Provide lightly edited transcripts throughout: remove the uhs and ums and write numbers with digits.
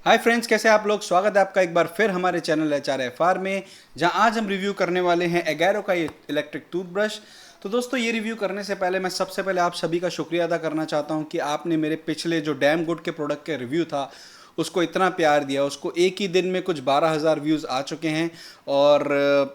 Hi friends, कैसे हैं आप लोग। स्वागत है आपका एक बार फिर हमारे चैनल HRFR में, जहां आज हम रिव्यू करने वाले हैं एगैरो का ये इलेक्ट्रिक टूथब्रश। तो दोस्तों, ये रिव्यू करने से पहले मैं सबसे पहले आप सभी का शुक्रिया अदा करना चाहता हूं कि आपने मेरे पिछले जो डैम गुड के प्रोडक्ट के रिव्यू था उसको इतना प्यार दिया। उसको एक ही दिन में कुछ 12,000 व्यूज़ आ चुके हैं और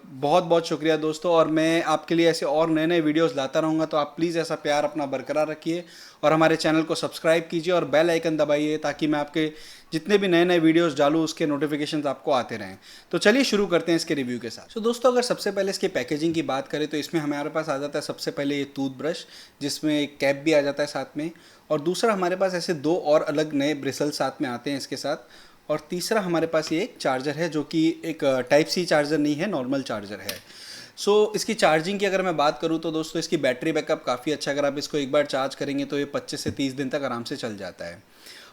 बहुत बहुत शुक्रिया दोस्तों। और मैं आपके लिए ऐसे और नए नए वीडियोस लाता रहूँगा, तो आप प्लीज़ ऐसा प्यार अपना बरकरार रखिए और हमारे चैनल को सब्सक्राइब कीजिए और बेल आइकन दबाइए ताकि मैं आपके जितने भी नए नए वीडियोस डालूँ उसके नोटिफिकेशंस आपको आते रहें। तो चलिए शुरू करते हैं इसके रिव्यू के साथ। तो दोस्तों, अगर सबसे पहले इसकी पैकेजिंग की बात करें तो इसमें हमारे पास आ जाता है सबसे पहले ये टूथब्रश, जिसमें एक कैप भी आ जाता है साथ में। और दूसरा हमारे पास ऐसे दो और अलग नए ब्रिसल साथ में आते हैं इसके साथ। और तीसरा हमारे पास ये एक चार्जर है, जो कि एक टाइप सी चार्जर नहीं है, नॉर्मल चार्जर है। इसकी चार्जिंग की अगर मैं बात करूँ तो दोस्तों, इसकी बैटरी बैकअप काफ़ी अच्छा। अगर आप इसको एक बार चार्ज करेंगे तो ये 25 से 30 दिन तक आराम से चल जाता है।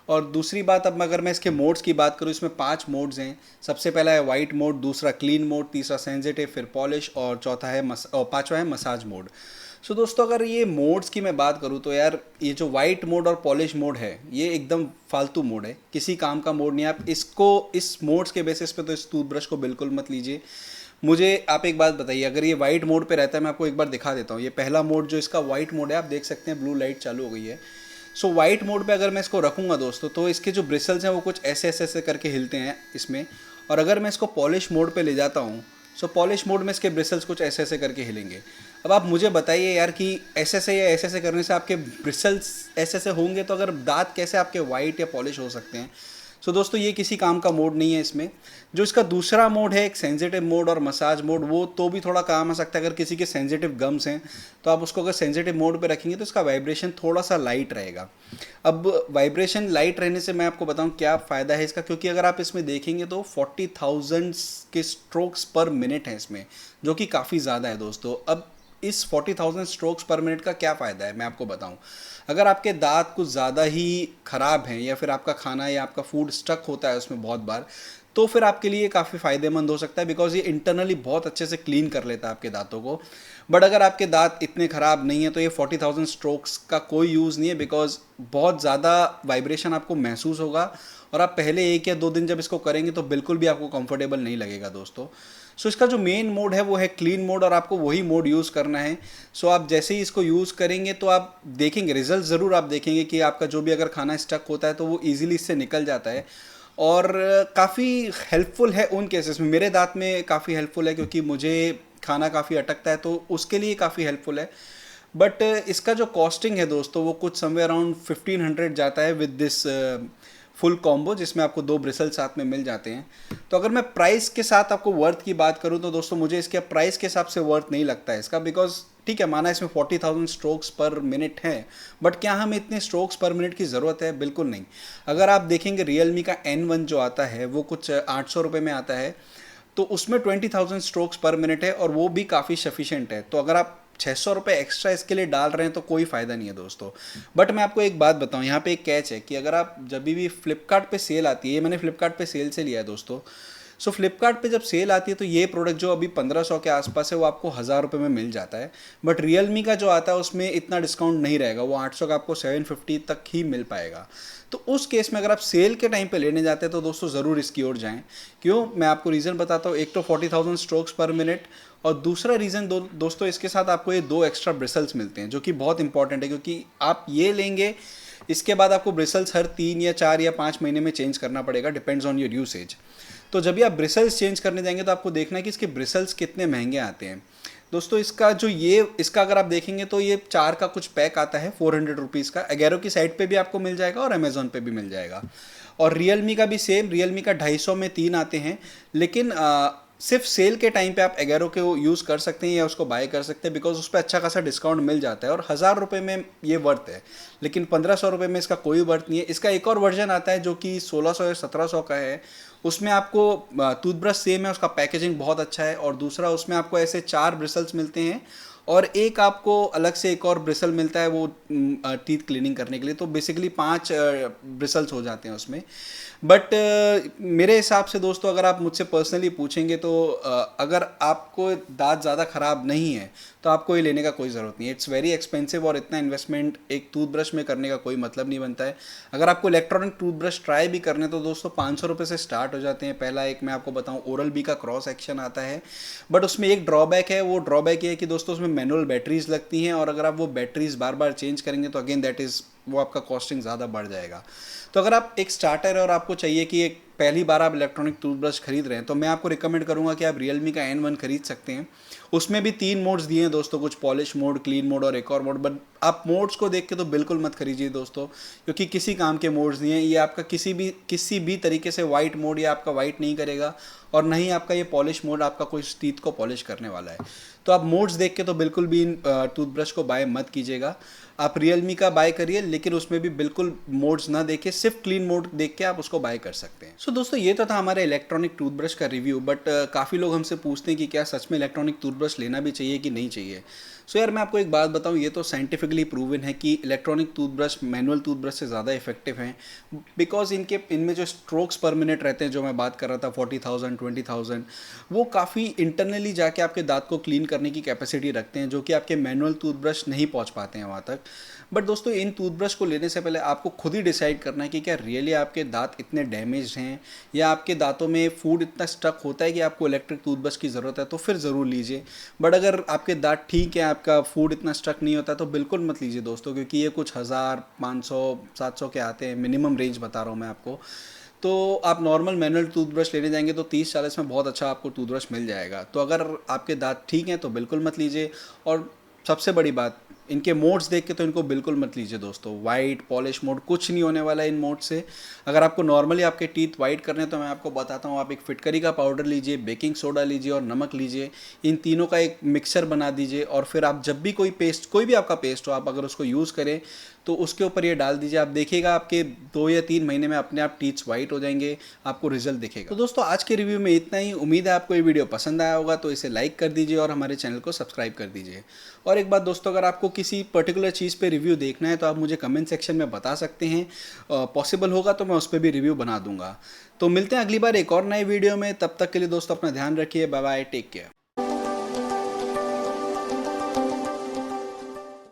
और दूसरी बात, अब अगर मैं इसके मोड्स की बात करूँ, इसमें 5 मोड्स हैं। सबसे पहला है वाइट मोड, दूसरा क्लीन मोड, तीसरा सेंसिटिव, फिर पॉलिश और चौथा है और पांचवा है मसाज मोड। दोस्तों, अगर ये मोड्स की मैं बात करूँ तो यार, ये जो वाइट मोड और पॉलिश मोड है ये एकदम फालतू मोड है, किसी काम का मोड नहीं है। आप इसको इस मोड्स के बेसिस पे तो इस टूथब्रश को बिल्कुल मत लीजिए। मुझे आप एक बात बताइए, अगर ये वाइट मोड पे रहता है, मैं आपको एक बार दिखा देता हूँ। ये पहला मोड जो इसका वाइट मोड है, आप देख सकते हैं ब्लू लाइट चालू हो गई है। वाइट मोड पे अगर मैं इसको रखूँगा दोस्तों, तो इसके जो ब्रिसल्स हैं वो कुछ ऐसे ऐसे ऐसे करके हिलते हैं इसमें। और अगर मैं इसको पॉलिश मोड पे ले जाता हूँ, पॉलिश मोड में इसके ब्रिसल्स कुछ ऐसे ऐसे करके हिलेंगे। अब आप मुझे बताइए यार कि ऐसे ऐसे या ऐसे ऐसे करने से आपके ब्रिसल्स ऐसे ऐसे होंगे, तो अगर दांत कैसे आपके वाइट या पॉलिश हो सकते हैं। दोस्तों, ये किसी काम का मोड नहीं है इसमें। जो इसका दूसरा मोड है, एक सेंसिटिव मोड और मसाज मोड, वो तो भी थोड़ा काम आ सकता है। अगर किसी के सेंसिटिव गम्स हैं तो आप उसको अगर सेंसिटिव मोड पे रखेंगे तो इसका वाइब्रेशन थोड़ा सा लाइट रहेगा। अब वाइब्रेशन लाइट रहने से मैं आपको बताऊं क्या फ़ायदा है इसका, क्योंकि अगर आप इसमें देखेंगे तो 40,000 के स्ट्रोक्स पर मिनट है इसमें, जो कि काफ़ी ज़्यादा है दोस्तों। अब इस 40,000 स्ट्रोक्स पर मिनट का क्या फ़ायदा है मैं आपको बताऊं। अगर आपके दांत कुछ ज़्यादा ही ख़राब हैं या फिर आपका खाना या आपका फूड स्टक होता है उसमें बहुत बार, तो फिर आपके लिए काफ़ी फ़ायदेमंद हो सकता है, बिकॉज ये इंटरनली बहुत अच्छे से क्लीन कर लेता है आपके दांतों को। बट अगर आपके दांत इतने ख़राब नहीं है तो ये 40,000 स्ट्रोक्स का कोई यूज़ नहीं है, बिकॉज बहुत ज़्यादा वाइब्रेशन आपको महसूस होगा और आप पहले 1 या 2 दिन जब इसको करेंगे तो बिल्कुल भी आपको कंफर्टेबल नहीं लगेगा दोस्तों। इसका जो मेन मोड है वो है क्लीन मोड और आपको वही मोड यूज़ करना है। आप जैसे ही इसको यूज़ करेंगे तो आप देखेंगे रिजल्ट, ज़रूर आप देखेंगे कि आपका जो भी अगर खाना स्टक होता है तो वो ईजिली इससे निकल जाता है। और काफ़ी हेल्पफुल है उन केसेस में। मेरे दांत में काफ़ी हेल्पफुल है, क्योंकि मुझे खाना काफ़ी अटकता है, तो उसके लिए काफ़ी हेल्पफुल है। बट इसका जो कॉस्टिंग है दोस्तों, वो कुछ समवेयर अराउंड 1500 जाता है विद दिस फुल कॉम्बो, जिसमें आपको 2 ब्रिसल साथ में मिल जाते हैं। तो अगर मैं प्राइस के साथ आपको वर्थ की बात करूं तो दोस्तों, मुझे इसके प्राइस के हिसाब से वर्थ नहीं लगता है इसका, बिकॉज ठीक है, माना इसमें 40,000 स्ट्रोक्स पर मिनट है, बट क्या हमें इतने स्ट्रोक्स पर मिनट की ज़रूरत है? बिल्कुल नहीं। अगर आप देखेंगे रियलमी का N1 जो आता है वो कुछ 800 रुपये में आता है, तो उसमें 20,000 स्ट्रोक्स पर मिनट है और वो भी काफ़ी सफिशेंट है। तो अगर आप 600 रुपये एक्स्ट्रा इसके लिए डाल रहे हैं तो कोई फ़ायदा नहीं है दोस्तों। बट मैं आपको एक बात बताऊं, यहाँ पे एक कैच है कि अगर आप जब भी फ्लिपकार्ट पे सेल आती है, ये मैंने फ्लिपकार्ट पे सेल से लिया है दोस्तों। फ्लिपकार्ट पे जब सेल आती है तो ये प्रोडक्ट जो अभी 1500 के आसपास है वो आपको 1000 रुपये में मिल जाता है। बट रियलमी का जो आता है उसमें इतना डिस्काउंट नहीं रहेगा, वो 800 का आपको 750 तक ही मिल पाएगा। तो उस केस में अगर आप सेल के टाइम पे लेने जाते हैं तो दोस्तों ज़रूर इसकी ओर जाएं। क्यों, मैं आपको रीज़न बताता हूँ। एक तो 40,000 स्ट्रोक्स पर मिनट, और दूसरा रीज़न दोस्तों, इसके साथ आपको ये 2 एक्स्ट्रा ब्रिसल्स मिलते हैं, जो कि बहुत इंपॉर्टेंट है, क्योंकि आप ये लेंगे इसके बाद आपको ब्रिसल्स हर 3 या 4 या 5 महीने में चेंज करना पड़ेगा, डिपेंड्स ऑन योर यूसेज। तो जब भी आप ब्रिसल्स चेंज करने जाएंगे तो आपको देखना है कि इसके ब्रिसल्स कितने महंगे आते हैं दोस्तों। इसका अगर आप देखेंगे तो ये 4 का कुछ पैक आता है 400 रुपीज़ का। एगैरो की साइट पे भी आपको मिल जाएगा और अमेजोन पे भी मिल जाएगा। और रियलमी का भी सेम, रियलमी का 250 में 3 आते हैं। लेकिन सिर्फ सेल के टाइम पे आप एगैरो के यूज़ कर सकते हैं या उसको बाय कर सकते हैं, बिकॉज उस पर अच्छा खासा डिस्काउंट मिल जाता है और 1000 रुपये में ये वर्थ है। लेकिन 1500 रुपये में इसका कोई वर्थ नहीं है। इसका एक और वर्जन आता है जो कि 1600 या 1700 का है। उसमें आपको टूथब्रश सेम है, उसका पैकेजिंग बहुत अच्छा है, और दूसरा उसमें आपको ऐसे 4 ब्रिसल्स मिलते हैं और एक आपको अलग से एक और ब्रिसल मिलता है वो टीथ क्लीनिंग करने के लिए। तो बेसिकली 5 ब्रिसल्स हो जाते हैं उसमें। बट मेरे हिसाब से दोस्तों अगर आप मुझसे पर्सनली पूछेंगे तो अगर आपको दांत ज़्यादा ख़राब नहीं है तो आपको ये लेने का कोई ज़रूरत नहीं है। इट्स वेरी एक्सपेंसिव और इतना इन्वेस्टमेंट एक टूथब्रश में करने का कोई मतलब नहीं बनता है। अगर आपको इलेक्ट्रॉनिक टूथब्रश ट्राई भी करने तो दोस्तों 500 रुपये से स्टार्ट हो जाते हैं। पहला एक मैं आपको बताऊं ओरल बी का क्रॉस एक्शन आता है, बट उसमें एक ड्रॉबैक है। वो ड्रॉबैक ये है कि दोस्तों उसमें मैनुअल बैटरीज लगती हैं और अगर आप वो बैटरीज बार बार चेंज करेंगे तो अगेन दैट इज़ वो आपका कॉस्टिंग ज़्यादा बढ़ जाएगा। तो अगर आप एक स्टार्टर है और आपको चाहिए कि एक पहली बार आप इलेक्ट्रॉनिक टूथब्रश खरीद रहे हैं तो मैं आपको रिकमेंड करूंगा कि आप Realme का N1 खरीद सकते हैं। उसमें भी 3 मोड्स दिए हैं दोस्तों, कुछ पॉलिश मोड, क्लीन मोड और एक और मोड। बट आप मोड्स को देख के तो बिल्कुल मत खरीजिए दोस्तों, क्योंकि किसी काम के मोड्स दिए हैं। ये आपका किसी भी तरीके से वाइट मोड या आपका वाइट नहीं करेगा और नहीं आपका ये पॉलिश मोड आपका कोई टीथ को पॉलिश करने वाला है। तो आप मोड्स देख के तो बिल्कुल भी इन टूथब्रश को बाय मत कीजिएगा। आप Realme का बाय करिए, लेकिन उसमें भी बिल्कुल मोड्स ना देखे, सिर्फ क्लीन मोड देख के आप उसको बाय कर सकते हैं। सो दोस्तों ये तो था हमारे इलेक्ट्रॉनिक टूथब्रश का रिव्यू। बट काफ़ी लोग हमसे पूछते हैं कि क्या सच में इलेक्ट्रॉनिक टूथब्रश लेना भी चाहिए कि नहीं चाहिए। सो यार मैं आपको एक बात बताऊं, ये तो साइंटिफिकली प्रूवन है कि इलेक्ट्रॉनिक टूथब्रश मैनुअल टूथब्रश से ज़्यादा इफेक्टिव हैं, बिकॉज इनमें जो स्ट्रोक्स पर मिनट रहते हैं, जो मैं बात कर रहा था 40,000 20,000, वो काफ़ी इंटरनली जाके आपके दांत को क्लीन करने की कैपेसिटी रखते हैं, जो कि आपके मैनुअल टूथब्रश नहीं पहुंच पाते हैं वहाँ तक। बट दोस्तों इन टूथब्रश को लेने से पहले आपको खुद ही डिसाइड करना है कि क्या रियली आपके दांत इतने डैमेज हैं या आपके दांतों में फूड इतना स्टक होता है कि आपको इलेक्ट्रिक टूथब्रश की ज़रूरत है, तो फिर ज़रूर लीजिए। बट अगर आपके दांत ठीक है, आपका फूड इतना स्टक नहीं होता, तो बिल्कुल मत लीजिए दोस्तों, क्योंकि ये कुछ 1000 500 700 के आते हैं, मिनिमम रेंज बता रहा हूँ मैं आपको। तो आप नॉर्मल मैनुअल टूथब्रश लेने जाएंगे तो 30-40 में बहुत अच्छा आपको टूथब्रश मिल जाएगा। तो अगर आपके दांत ठीक हैं तो बिल्कुल मत लीजिए। और सबसे बड़ी बात, इनके मोड्स देख के तो इनको बिल्कुल मत लीजिए दोस्तों। वाइट पॉलिश मोड कुछ नहीं होने वाला है इन मोड से। अगर आपको नॉर्मली आपके टीथ वाइट करने हैं तो मैं आपको बताता हूँ, आप एक फिटकरी का पाउडर लीजिए, बेकिंग सोडा लीजिए और नमक लीजिए। इन तीनों का एक मिक्सर बना दीजिए और फिर आप जब भी कोई भी आपका पेस्ट हो, आप अगर उसको यूज़ करें तो उसके ऊपर ये डाल दीजिए। आप देखिएगा आपके 2 या 3 महीने में अपने आप टीथ्स वाइट हो जाएंगे, आपको रिजल्ट दिखेगा। तो दोस्तों आज के रिव्यू में इतना ही। उम्मीद है आपको ये वीडियो पसंद आया होगा, तो इसे लाइक कर दीजिए और हमारे चैनल को सब्सक्राइब कर दीजिए। और एक बात दोस्तों, अगर आपको किसी पर्टिकुलर चीज़ पे रिव्यू देखना है तो आप मुझे कमेंट सेक्शन में बता सकते हैं। पॉसिबल होगा तो मैं उस पर भी रिव्यू बना दूंगा। तो मिलते हैं अगली बार एक और नए वीडियो में। तब तक के लिए दोस्तों अपना ध्यान रखिए। Bye bye, take care.